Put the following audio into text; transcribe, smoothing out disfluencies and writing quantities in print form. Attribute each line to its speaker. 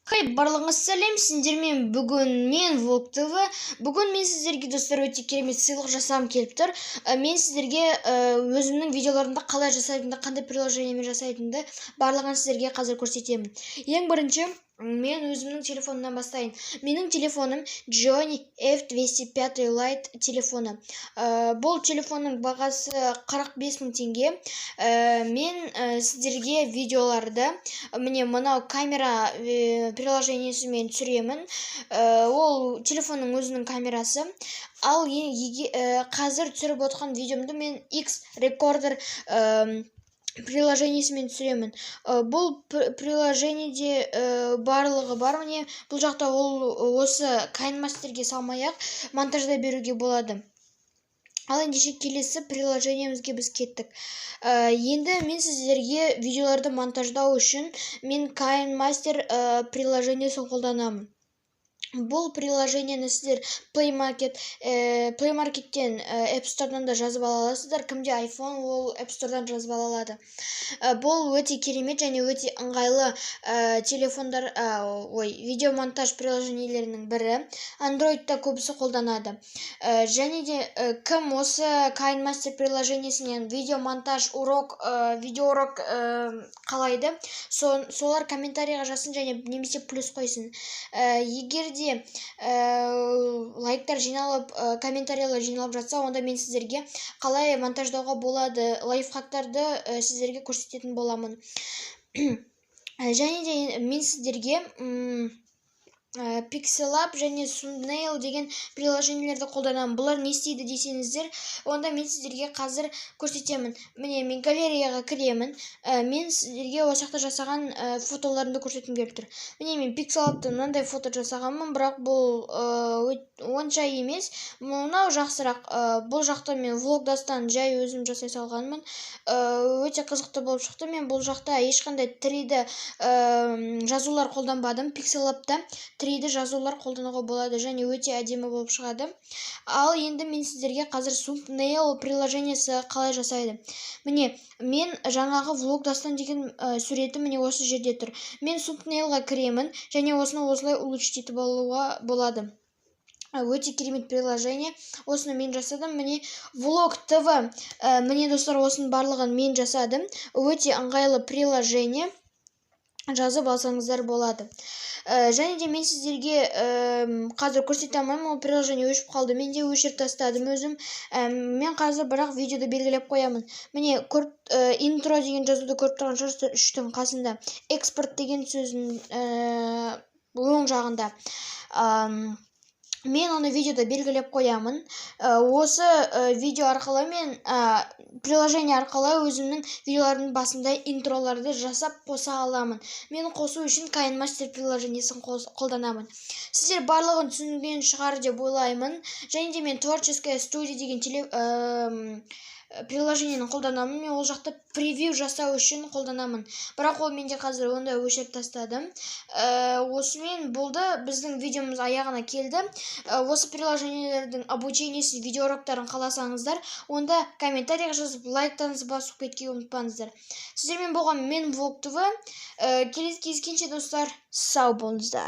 Speaker 1: Барлығыңыз сәлем, сіздермен бүгін мен Влог ТВ. Бүгін мен сіздерге достар өте керемет сыйлық жасағым келіп тұр. Мен сіздерге өзімнің видеоларымды қалай жасайтынымды, қандай приложениемен жасайтынымды барлығын сіздерге қазір көрсетемін. Ең бірінші мен өзімнің телефонымнан бастайын. Менің телефоным Xiaomi F205 Lite телефоны. Бұл телефонның бағасы 45 000 теңге. Мен сіздерге видеоларды міне мынау камера приложениесімен түсіремін. Ол телефонның өзінің камерасы. Ал қазір түсіріп отқан видеомды мен X-Recorder приложениесімен түсіремін. Бұл приложениеде барлығы бар. Міне бұл жақта осы KineMasterге салмай-ақ монтаждай беруге болады. Ал ендеше келесі приложениемізге біз кеттік. Енді мен сіздерге видеоларды монтаждау үшін мен KineMaster приложениесін қолданамын. Бұл приложениені сіздер Play Market'тен App Store'дан да жазып ала аласыздар. Кімде iPhone, ол App Store'дан жазып ала алады. Бұл өте керемет және өте ыңғайлы видеомонтаж приложениелерінің бірі. Android'та көбісі қолданады. Және де кім осы KineMaster приложениесінен видеомонтаж видеоурок қалайды, солар комментарийға жазсын және немесе плюс қойсын. Егер де лайктар жиналып, комментариялар жиналып жатса, онда мен сіздерге қалай монтаждауға болады лайфхактарды сіздерге көрсететін боламын. Және де мен сіздерге Pixelab және Thumbnail деген приложениелерді қолданамын. Бұлар не істейді десеңіздер, онда мен сіздерге қазір көрсетемін. Міне мен галереяға кіремін. Мен сіздерге осы жақта жасаған фотоларымды көрсеткім келіп тұр. Міне мен Pixelab'тан мынандай фото жасағанмын, бірақ бұл онша емес. Мынау жақсырақ. Бұл жақта мен влогдастан жай өзім жасай салғанмын. Өте қызықты болып шықты. Мен бұл жақта ешқандай 3D жазулар қолданбадым. Pixelab'та 3D жазулар қолдануға болады және өте әдемі болып шығады. Ал енді мен сіздерге қазір Thumbnail приложениесі қалай жасайды. Міне мен жаңағы влогдастан деген суреті міне осы жерде тұр. Мен Thumbnailға кіремін және осыны осылай улучшить етіп алуға болады. Өте керемет приложение. Осыны мен жасадым. Міне Влог ТВ. Міне достар, осының барлығын мен жасадым. Өте ыңғайлы приложение. Жазып алсаңыздар болады. Және де мен сіздерге қазір көрсете алмаймын, ол приложение өшіп қалды. Мен де өшіріп тастадым өзім. Мен қазір бірақ видеода белгілеп қоямын. Міне интро деген жазуды көріп тұрған шығарсыздар, 3-тің қасында. Экспорт деген сөздің оң жағында. Мен оны видеода белгілеп қоямын. Осы видео арқылы мен приложение арқылы өзімнің видеолардың басында интроларды жасап қоса аламын. Мен қосу үшін KineMaster приложениесін қолданамын. Сіздер барлығын түсінген шығар деп ойлаймын. Және де мен Творческая студия деген приложениені қолданамын. Мен ол жақта превью жасау үшін қолданамын. Бірақ ол менде қазір онда өшіріп тастадым. Осымен болды. Біздің видеомыз аяғына келді. Осы приложениелердің обучениесін, видеоуроктарын қаласаңыздар, онда комментарийға жазып, лайктарыңызды басып кетуге ұмытпаңыздар. Сіздермен болған мен Влог ТВ. Келесі кездескенше достар, сау болыңыздар.